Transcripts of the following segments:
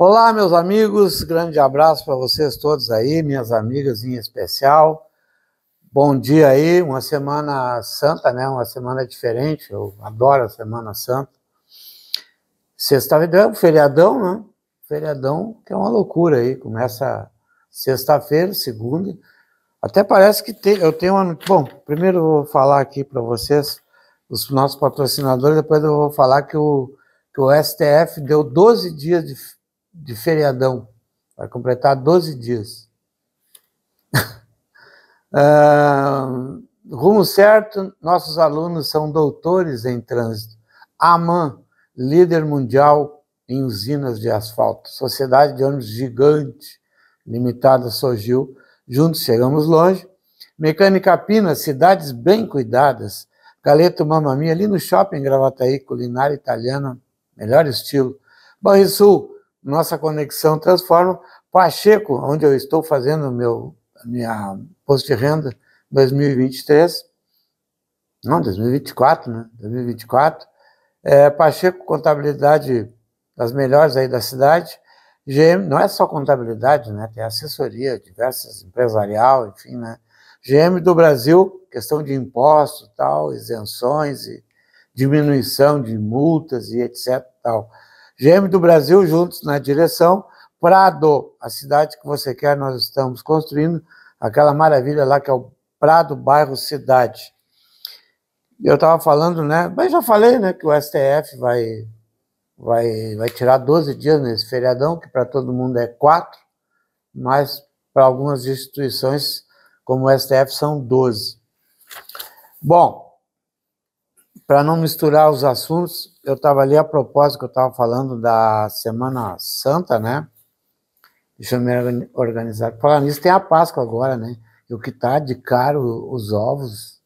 Olá, meus amigos, grande abraço para vocês todos aí, minhas amigas em especial. Bom dia aí, uma semana santa, né? Uma semana diferente, eu adoro a Semana Santa. Sexta-feira é um feriadão, né? Feriadão que é uma loucura aí, começa sexta-feira, segunda. Até parece que eu tenho uma... Bom, primeiro eu vou falar aqui para vocês, os nossos patrocinadores, depois eu vou falar que o STF deu 12 dias de feriadão, vai completar 12 dias. Rumo certo, nossos alunos são doutores em trânsito. AMAN, líder mundial em usinas de asfalto. Sociedade de ônibus gigante, limitada surgiu. Juntos chegamos longe. Mecânica Pina, cidades bem cuidadas. Galeto Mamma Mia, ali no shopping Gravataí, culinária italiana, melhor estilo. Banrisul, nossa conexão transforma. Pacheco, onde eu estou fazendo minha posto de renda 2023, não, 2024, né? 2024. Pacheco, contabilidade das melhores aí da cidade. GM, não é só contabilidade, né? Tem assessoria, diversas, empresarial, enfim, né? GM do Brasil, questão de impostos, tal, isenções e diminuição de multas e etc. Tal. GM do Brasil, juntos na direção. Prado, a cidade que você quer, nós estamos construindo, aquela maravilha lá que é o Prado, bairro Cidade. Eu estava falando, né? Mas já falei, né? Que o STF vai tirar 12 dias nesse feriadão, que para todo mundo é 4, mas para algumas instituições, como o STF, são 12. Bom, para não misturar os assuntos, eu estava ali a propósito que eu estava falando da Semana Santa, né? Deixa eu me organizar. Falando nisso, tem a Páscoa agora, né? E o que está de caro os ovos,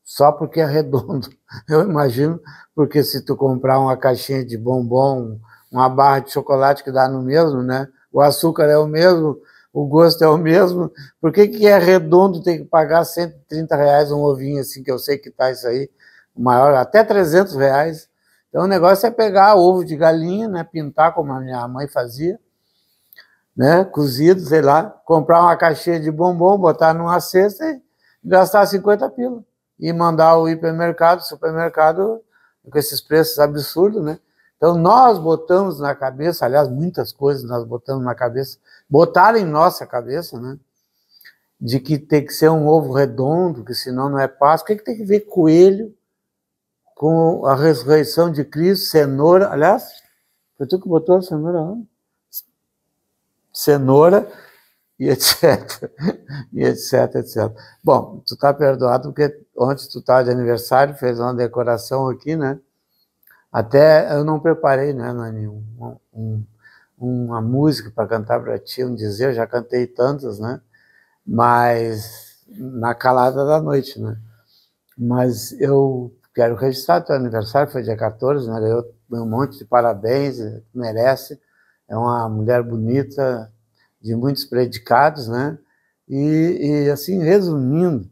só porque é redondo. Eu imagino, porque se tu comprar uma caixinha de bombom, uma barra de chocolate que dá no mesmo, né? O açúcar é o mesmo, o gosto é o mesmo. Por que é redondo, tem que pagar R$130 um ovinho assim, que eu sei que tá isso aí, maior, até R$300. Então o negócio é pegar ovo de galinha, né? Pintar como a minha mãe fazia, né, cozido, sei lá, comprar uma caixinha de bombom, botar numa cesta e gastar 50 pila. E mandar o hipermercado, supermercado, com esses preços absurdos, né? Então nós botamos na cabeça, aliás, muitas coisas nós botamos na cabeça, botaram em nossa cabeça, né? De que tem que ser um ovo redondo, que senão não é Páscoa. O que tem que ver coelho com a ressurreição de Cristo, cenoura? Aliás, foi tu que botou a cenoura lá? Cenoura e etc, e etc, etc. Bom, tu tá perdoado porque ontem tu tá de aniversário, fez uma decoração aqui, né? Até eu não preparei, né, Nani, uma música para cantar para ti, um dizer, eu já cantei tantas, né? Mas na calada da noite, né? Mas eu quero registrar teu aniversário, foi dia 14, né? Ganhou um monte de parabéns, merece. É uma mulher bonita, de muitos predicados, né? E assim, resumindo,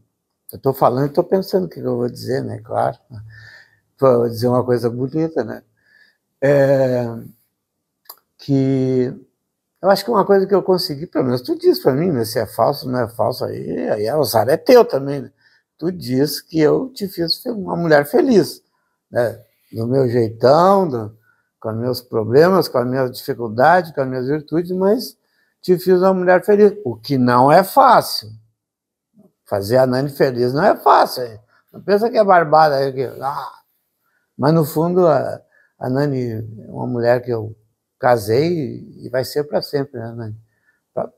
eu estou falando, estou pensando o que eu vou dizer, né? Claro, vou dizer uma coisa bonita, né? Que eu acho que uma coisa que eu consegui, pelo menos tu diz para mim, né? Se é falso, não é falso, aí o azar é teu também, né? Tu diz que eu te fiz uma mulher feliz, né? Do meu jeitão, com os meus problemas, com as minhas dificuldades, com as minhas virtudes, mas te fiz uma mulher feliz, o que não é fácil. Fazer a Nani feliz não é fácil. Não pensa que é barbada. Mas no fundo, a Nani é uma mulher que eu casei e vai ser para sempre, né, Nani?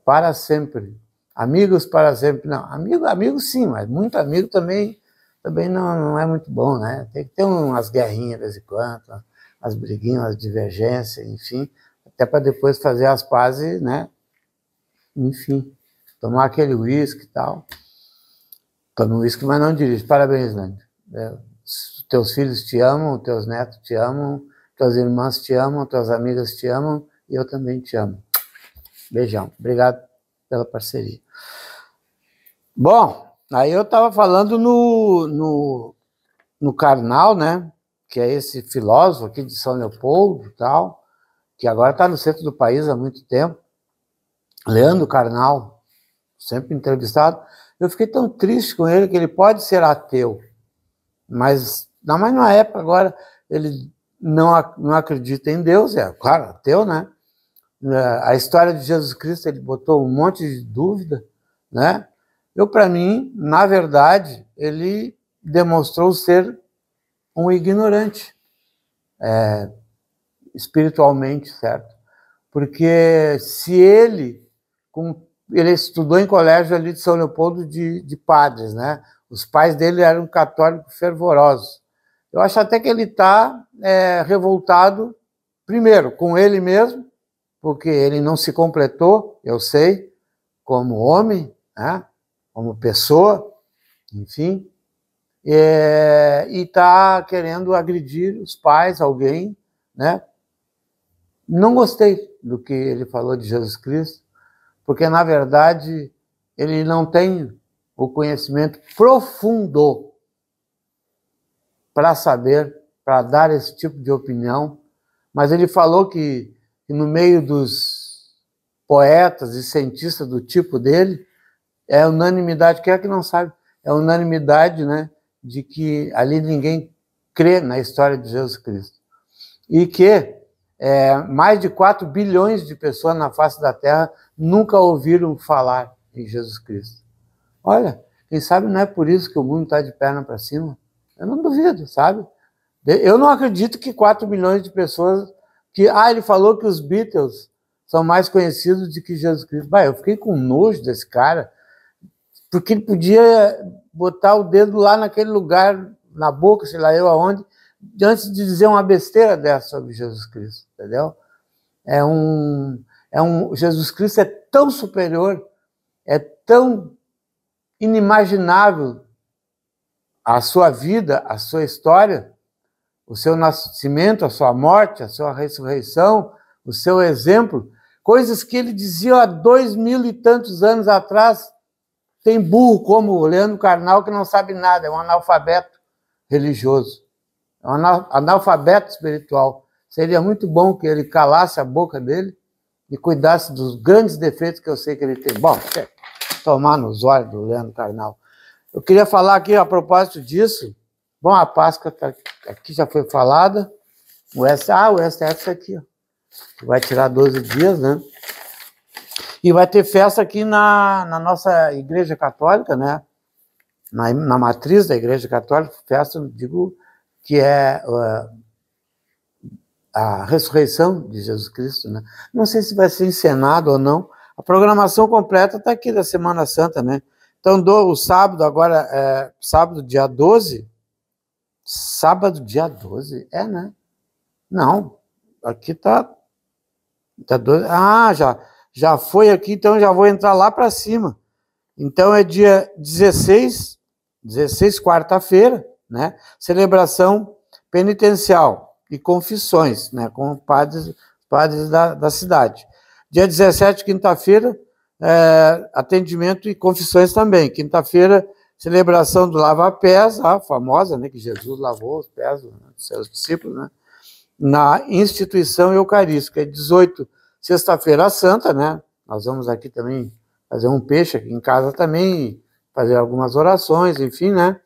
Para sempre. Amigos para sempre, não. Amigo sim, mas muito amigo também não é muito bom, né? Tem que ter umas guerrinhas de vez em quando, umas briguinhas, umas divergências, enfim, até para depois fazer as pazes, né? Enfim, tomar aquele uísque e tal. Toma uísque, mas não dirige. Parabéns, Nani. Teus filhos te amam, teus netos te amam, tuas irmãs te amam, tuas amigas te amam e eu também te amo. Beijão. Obrigado pela parceria. Bom, aí eu estava falando no Karnal, né? Que é esse filósofo aqui de São Leopoldo e tal. que agora está no centro do país há muito tempo, Leandro Carnal, sempre entrevistado, eu fiquei tão triste com ele que ele pode ser ateu, mas na época agora ele não acredita em Deus, é claro, ateu, né? A história de Jesus Cristo ele botou um monte de dúvida, né? Para mim, na verdade, ele demonstrou ser um ignorante, espiritualmente, certo? Porque se ele estudou em colégio ali de São Leopoldo de padres, né? Os pais dele eram católicos fervorosos. Eu acho até que ele está revoltado, primeiro, com ele mesmo, porque ele não se completou, eu sei, como homem, né? Como pessoa, enfim, e está querendo agredir os pais, alguém, né? Não gostei do que ele falou de Jesus Cristo, porque, na verdade, ele não tem o conhecimento profundo para saber, para dar esse tipo de opinião, mas ele falou que no meio dos poetas e cientistas do tipo dele, é unanimidade, quem é que não sabe, é unanimidade, né, de que ali ninguém crê na história de Jesus Cristo. E que mais de 4 bilhões de pessoas na face da Terra nunca ouviram falar em Jesus Cristo. Olha, quem sabe não é por isso que o mundo está de perna para cima? Eu não duvido, sabe? Eu não acredito que 4 bilhões de pessoas... ele falou que os Beatles são mais conhecidos do que Jesus Cristo. Eu fiquei com nojo desse cara, porque ele podia botar o dedo lá naquele lugar, na boca, sei lá eu aonde, antes de dizer uma besteira dessa sobre Jesus Cristo, entendeu? Jesus Cristo é tão superior, é tão inimaginável a sua vida, a sua história, o seu nascimento, a sua morte, a sua ressurreição, o seu exemplo, coisas que ele dizia há 2000 e tantos anos atrás. Tem burro como o Leandro Carnal que não sabe nada, é um analfabeto religioso, é um analfabeto espiritual. Seria muito bom que ele calasse a boca dele e cuidasse dos grandes defeitos que eu sei que ele tem. Bom, tomar nos olhos do Leandro Carnal. Eu queria falar aqui a propósito disso. Bom, a Páscoa aqui já foi falada. O STF aqui, ó. Vai tirar 12 dias, né? E vai ter festa aqui na nossa Igreja Católica, né? Na matriz da Igreja Católica, festa, digo, que é a ressurreição de Jesus Cristo, né? Não sei se vai ser encenado ou não. A programação completa está aqui da Semana Santa, né? Então, o sábado, agora, sábado, dia 12. Sábado, dia 12? Né? Não, aqui tá 12. Já foi aqui, então já vou entrar lá para cima. Então é dia 16, quarta-feira, né? Celebração penitencial e confissões, né? Com padres da cidade. Dia 17, quinta-feira, atendimento e confissões também. Quinta-feira, celebração do lava-pés, a famosa, né? Que Jesus lavou os pés dos seus discípulos, né? Na instituição eucarística. 18, sexta-feira santa, né? Nós vamos aqui também fazer um peixe aqui em casa também, fazer algumas orações, enfim, né?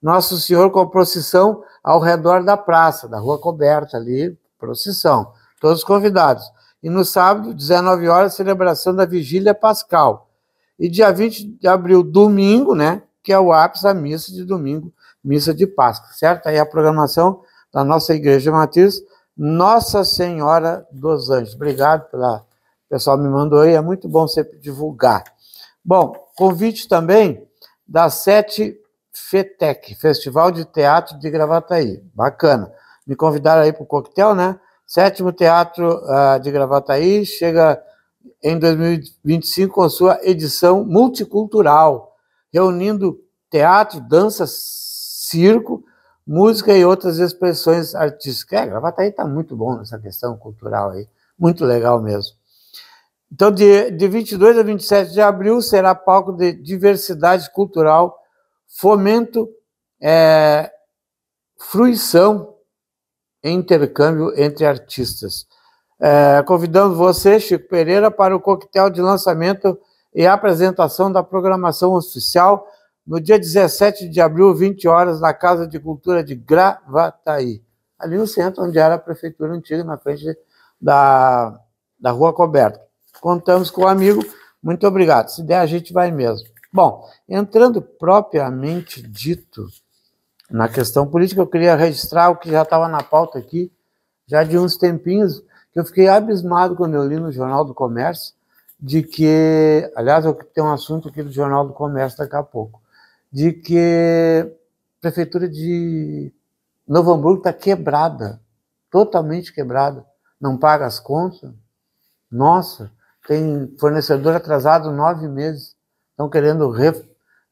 Nosso Senhor com procissão ao redor da praça, da rua coberta ali, procissão. Todos convidados. E no sábado, 19 horas, celebração da Vigília Pascal. E dia 20 de abril, domingo, né? Que é o ápice da missa de domingo, missa de Páscoa, certo? Aí a programação da nossa Igreja Matriz, Nossa Senhora dos Anjos. Obrigado o pessoal me mandou aí, é muito bom sempre divulgar. Bom, convite também da 7 FETEC, Festival de Teatro de Gravataí. Bacana. Me convidaram aí para o coquetel, né? 7º Teatro de Gravataí chega em 2025 com sua edição multicultural, reunindo teatro, dança, circo, música e outras expressões artísticas. Gravataí está muito bom nessa questão cultural aí, muito legal mesmo. Então, de 22 a 27 de abril, será palco de diversidade cultural, fomento, fruição e intercâmbio entre artistas. Convidando você, Chico Pereira, para o coquetel de lançamento e apresentação da programação oficial no dia 17 de abril, 20 horas, na Casa de Cultura de Gravataí, ali no centro, onde era a prefeitura antiga, na frente da Rua Coberta. Contamos com o amigo, muito obrigado. Se der, a gente vai mesmo. Bom, entrando propriamente dito na questão política, eu queria registrar o que já estava na pauta aqui, já de uns tempinhos, que eu fiquei abismado quando eu li no Jornal do Comércio, de que, aliás, eu tenho um assunto aqui do Jornal do Comércio daqui a pouco, de que a prefeitura de Novo Hamburgo está quebrada, totalmente quebrada, não paga as contas. Nossa, tem fornecedor atrasado 9 meses, estão querendo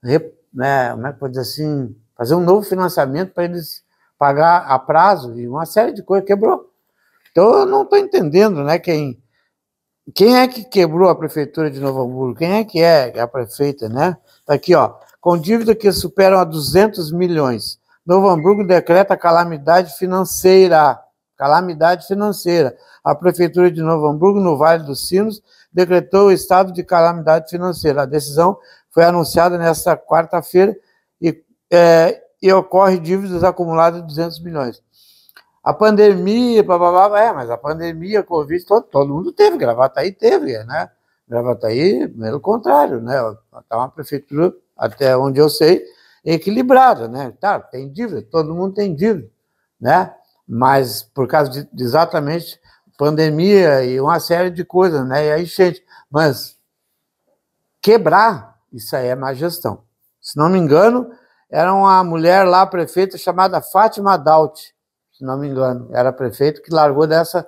né, como é que pode dizer assim, fazer um novo financiamento para eles pagar a prazo e uma série de coisas, quebrou. Então eu não estou entendendo, né, quem é que quebrou a prefeitura de Novo Hamburgo, quem é que é a prefeita, né? Está aqui, ó, com dívida que superam a 200 milhões. Novo Hamburgo decreta calamidade financeira. Calamidade financeira. A prefeitura de Novo Hamburgo, no Vale dos Sinos, decretou o estado de calamidade financeira. A decisão foi anunciada nesta quarta-feira e ocorre dívidas acumuladas de 200 milhões. A pandemia, mas a pandemia, Covid, todo mundo teve, Gravataí teve, né? Gravataí, pelo contrário, né? Está uma prefeitura, até onde eu sei, equilibrada, né? Tá, tem dívida, todo mundo tem dívida, né? Mas por causa de exatamente pandemia e uma série de coisas, né? E aí, gente, mas quebrar, isso aí é má gestão. Se não me engano, era uma mulher lá, prefeita, chamada Fátima Daut, se não me engano, era prefeito que largou nessa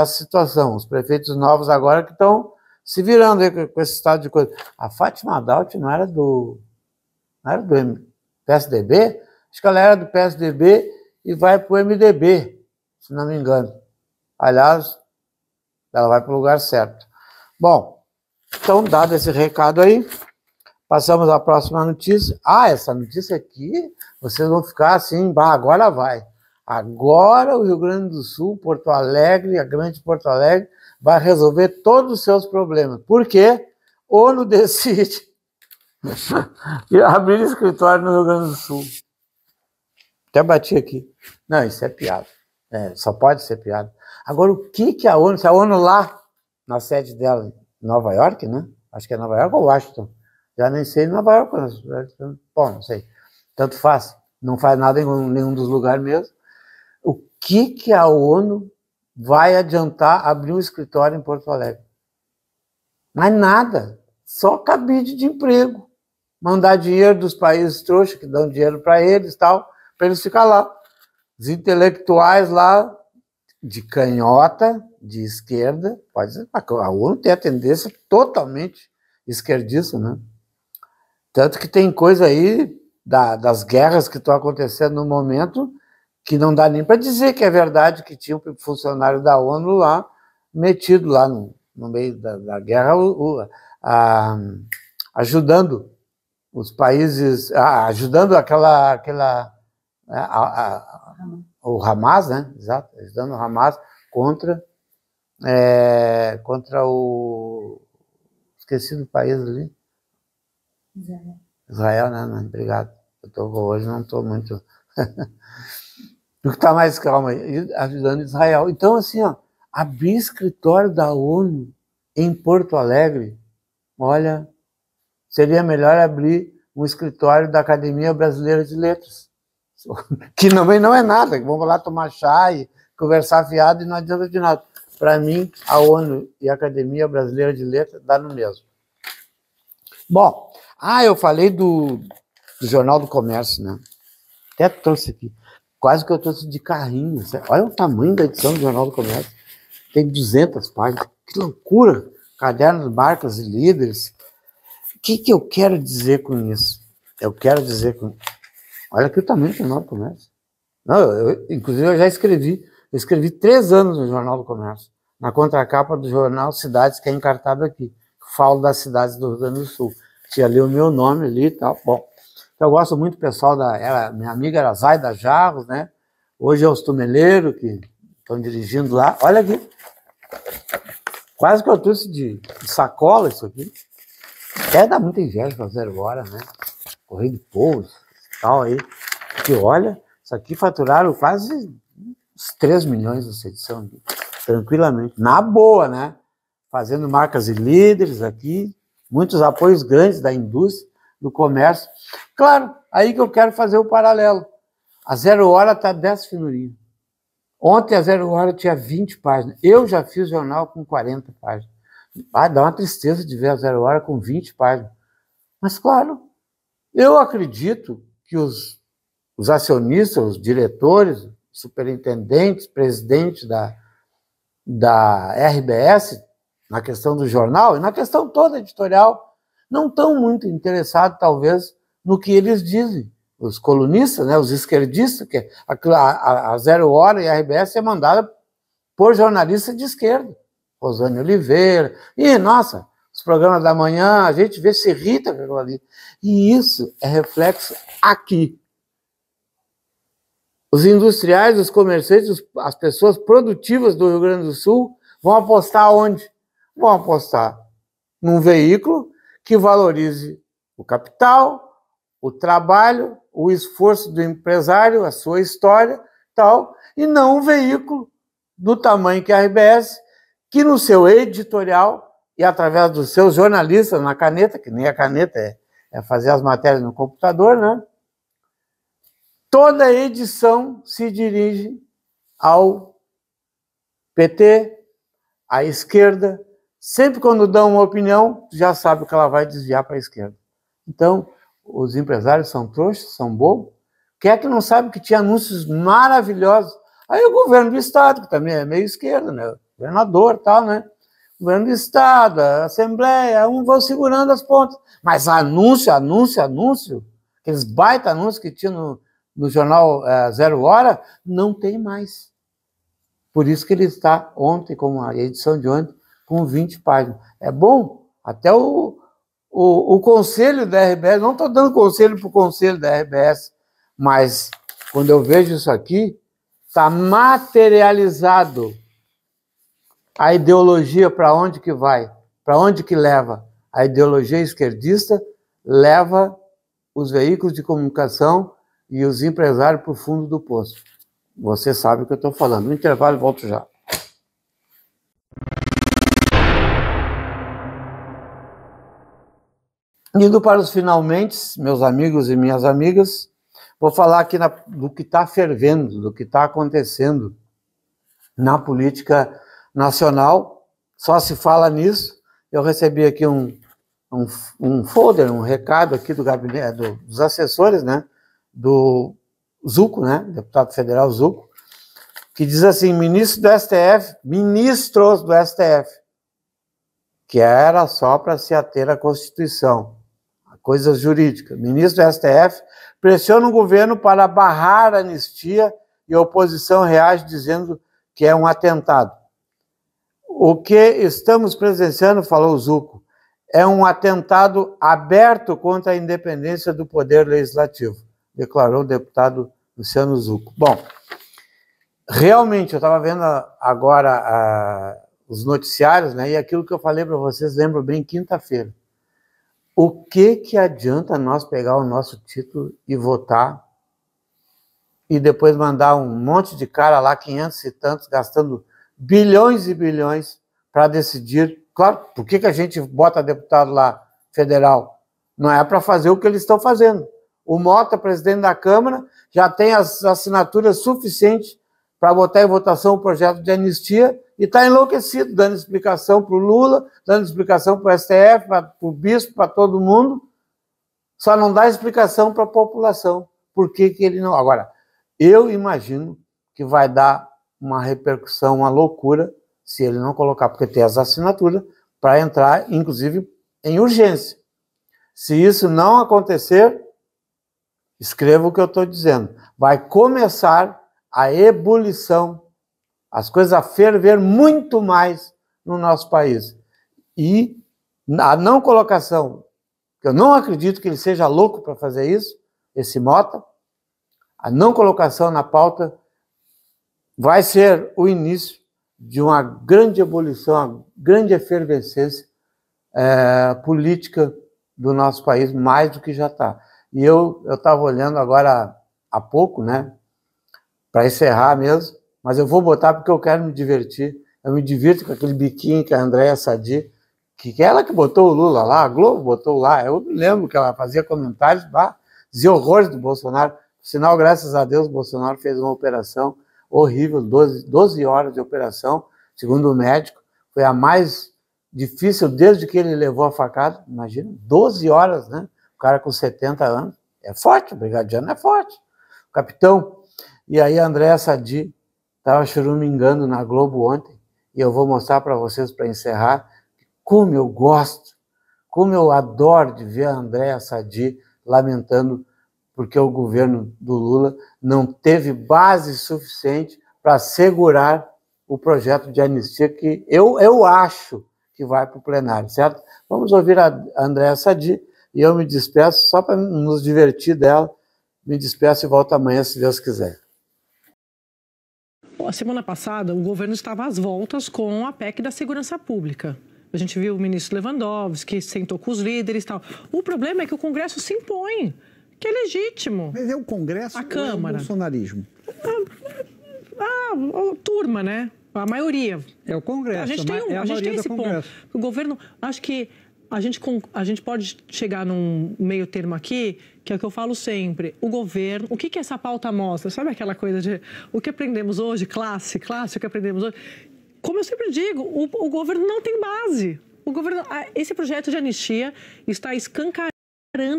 situação. Os prefeitos novos agora que estão se virando aí com esse estado de coisa. A Fátima Daut não era do PSDB? Acho que ela era do PSDB e vai para o MDB, se não me engano. Aliás, ela vai para o lugar certo. Bom, então, dado esse recado aí, passamos à próxima notícia. Essa notícia aqui, vocês vão ficar assim, agora vai. Agora o Rio Grande do Sul, Porto Alegre, a grande Porto Alegre, vai resolver todos os seus problemas. Por quê? ONU decide abrir escritório no Rio Grande do Sul. Até bati aqui. Não, isso é piada. Só pode ser piada. Agora, o que a ONU... Se a ONU lá, na sede dela, em Nova York, né? Acho que é Nova York ou Washington. Já nem sei Nova York. Bom, não sei. Tanto faz. Não faz nada em nenhum dos lugares mesmo. O que a ONU vai adiantar abrir um escritório em Porto Alegre? Mas nada. Só cabide de emprego. Mandar dinheiro dos países trouxas, que dão dinheiro para eles, tal, para eles ficar lá. Os intelectuais lá, de canhota, de esquerda, pode ser, a ONU tem a tendência totalmente esquerdista, né? Tanto que tem coisa aí das guerras que estão acontecendo no momento que não dá nem para dizer que é verdade que tinha um funcionário da ONU lá, metido lá no meio da guerra, ajudando os países, ajudando o Hamas, né? Exato, ajudando o Hamas contra o... Esqueci do país ali. Israel, né? Obrigado. Hoje não estou muito... Do que está mais calma, ajudando Israel. Então, assim, ó, abrir escritório da ONU em Porto Alegre, olha, seria melhor abrir um escritório da Academia Brasileira de Letras, que também não é nada, que vamos lá tomar chá e conversar fiado e não adianta de nada. Para mim, a ONU e a Academia Brasileira de Letras dá no mesmo. Bom, eu falei do Jornal do Comércio, né? Até trouxe aqui. Quase que eu trouxe de carrinho. Olha o tamanho da edição do Jornal do Comércio. Tem 200 páginas. Que loucura! Cadernos, marcas e líderes. O que eu quero dizer com isso? Eu quero dizer com... Olha aqui o tamanho do Jornal do Comércio. Não, inclusive, eu já escrevi. Eu escrevi 3 anos no Jornal do Comércio. Na contracapa do jornal Cidades, que é encartado aqui. Falo das cidades do Rio Grande do Sul. Tinha ali o meu nome ali e tal. Bom, então eu gosto muito do pessoal minha amiga era Zaida Jarros, né? Hoje é os tumeleiros que estão dirigindo lá. Olha aqui. Quase que eu trouxe de sacola isso aqui. Até dá muita inveja para 0 Hora, né? Correio de Pouso, tal aí. Que olha, isso aqui faturaram quase uns 3 milhões nessa edição aqui, tranquilamente. Na boa, né? Fazendo marcas e líderes aqui, muitos apoios grandes da indústria, do comércio. Claro, aí que eu quero fazer o paralelo. A 0 Hora está 10 finurinhos. Ontem a 0 Hora tinha 20 páginas. Eu já fiz jornal com 40 páginas. Ah, dá uma tristeza de ver a 0 Hora com 20 páginas. Mas, claro, eu acredito que os acionistas, os diretores, superintendentes, presidentes da RBS, na questão do jornal e na questão toda editorial, não estão muito interessados, talvez, no que eles dizem. Os colunistas, né, os esquerdistas, que a 0 Hora e a RBS é mandada por jornalistas de esquerda. Rosane Oliveira. E, nossa, os programas da manhã, a gente vê, se irrita com aquilo ali. E isso é reflexo aqui. Os industriais, os comerciantes, as pessoas produtivas do Rio Grande do Sul vão apostar onde? Vão apostar num veículo que valorize o capital, o trabalho, o esforço do empresário, a sua história, tal, e não um veículo do tamanho que a RBS, que no seu editorial e através dos seus jornalistas na caneta, que nem a caneta é fazer as matérias no computador, né? Toda a edição se dirige ao PT, à esquerda. Sempre quando dão uma opinião, já sabe que ela vai desviar para a esquerda. Então, os empresários são trouxas, são bobos. Quem é que não sabe que tinha anúncios maravilhosos? Aí o governo do estado, que também é meio esquerda, né? O governador e tal, né? O governo do estado, a assembleia, vão segurando as pontas. Mas anúncio, aqueles baita anúncios que tinha no jornal 0 Hora, não tem mais. Por isso que ele está ontem, como a edição de ontem, com 20 páginas. É bom, até o conselho da RBS, não estou dando conselho para o conselho da RBS, mas quando eu vejo isso aqui, está materializado a ideologia para onde que vai, para onde que leva. A ideologia esquerdista leva os veículos de comunicação e os empresários para o fundo do poço. Você sabe o que eu estou falando. No intervalo, volto já. Indo para os finalmente, meus amigos e minhas amigas, vou falar aqui do que está fervendo, do que está acontecendo na política nacional. Só se fala nisso. Eu recebi aqui um folder, um recado aqui do gabinete, dos assessores, né, do Zucco, né, deputado federal Zucco, que diz assim: ministros do STF, que era só para se ater à Constituição, a coisas jurídicas. Ministro do STF pressiona o governo para barrar a anistia e a oposição reage dizendo que é um atentado. O que estamos presenciando, falou o Zucco, é um atentado aberto contra a independência do Poder Legislativo, declarou o deputado Luciano Zucco. Bom, realmente, eu estava vendo agora os noticiários, né, e aquilo que eu falei para vocês, lembro bem, quinta-feira. O que adianta nós pegar o nosso título e votar e depois mandar um monte de cara lá, 500 e tantos, gastando bilhões e bilhões para decidir? Claro, por que a gente bota deputado lá federal? Não é para fazer o que eles estão fazendo. O Mota, presidente da Câmara, já tem as assinaturas suficientes para botar em votação o projeto de anistia e está enlouquecido, dando explicação para o Lula, dando explicação para o STF, para o bispo, para todo mundo. Só não dá explicação para a população. Por que ele não... Agora, eu imagino que vai dar uma repercussão, uma loucura, se ele não colocar, porque tem as assinaturas, para entrar, inclusive, em urgência. Se isso não acontecer, escreva o que eu estou dizendo. Vai começar a ebulição, as coisas a ferver muito mais no nosso país. E a não colocação, que eu não acredito que ele seja louco para fazer isso, esse Mota, a não colocação na pauta vai ser o início de uma grande ebulição, uma grande efervescência política do nosso país, mais do que já está. E eu estava olhando agora há pouco, né, para encerrar mesmo, mas eu vou botar porque eu quero me divertir. Eu me divirto com aquele biquinho que a Andréa Sadi, que é ela que botou o Lula lá, a Globo botou lá. Eu lembro que ela fazia comentários, dizia horrores do Bolsonaro. Por sinal, graças a Deus, o Bolsonaro fez uma operação horrível, 12 horas de operação, segundo o médico. Foi a mais difícil desde que ele levou a facada. Imagina, 12 horas, né? O cara com 70 anos. É forte, o brigadiano é forte. O capitão. E aí a Andréa Sadi estava churumingando na Globo ontem, e eu vou mostrar para vocês, para encerrar, como eu gosto, como eu adoro de ver a Andréa Sadi lamentando porque o governo do Lula não teve base suficiente para segurar o projeto de anistia que eu acho que vai para o plenário, certo? Vamos ouvir a Andréa Sadi e eu me despeço, só para nos divertir dela, me despeço e volto amanhã, se Deus quiser. A semana passada, o governo estava às voltas com a PEC da segurança pública. A gente viu o ministro Lewandowski, que sentou com os líderes e tal. O problema é que o Congresso se impõe, que é legítimo. Mas é o Congresso a Câmara. Ou é o bolsonarismo? A turma, né? A maioria. É o Congresso, a gente tem esse ponto. O governo, acho que a gente pode chegar num meio termo aqui, que é o que eu falo sempre. O governo, o que essa pauta mostra? Sabe aquela coisa de o que aprendemos hoje, classe, o que aprendemos hoje? Como eu sempre digo, o governo não tem base. O governo, esse projeto de anistia está escancarando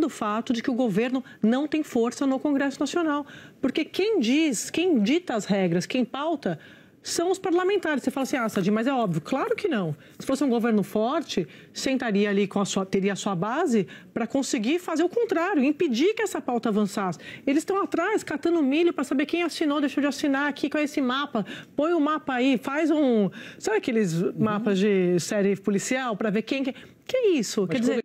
o fato de que o governo não tem força no Congresso Nacional. Porque quem dita as regras, quem pauta, são os parlamentares. Você fala assim, Sadi, mas é óbvio. Claro que não. Se fosse um governo forte, sentaria ali, teria a sua base para conseguir fazer o contrário, impedir que essa pauta avançasse. Eles estão atrás, catando milho para saber quem assinou, deixou de assinar aqui com esse mapa. Põe o mapa aí, faz um... Sabe aqueles mapas de série policial para ver quem... Que é isso? Mas quer dizer,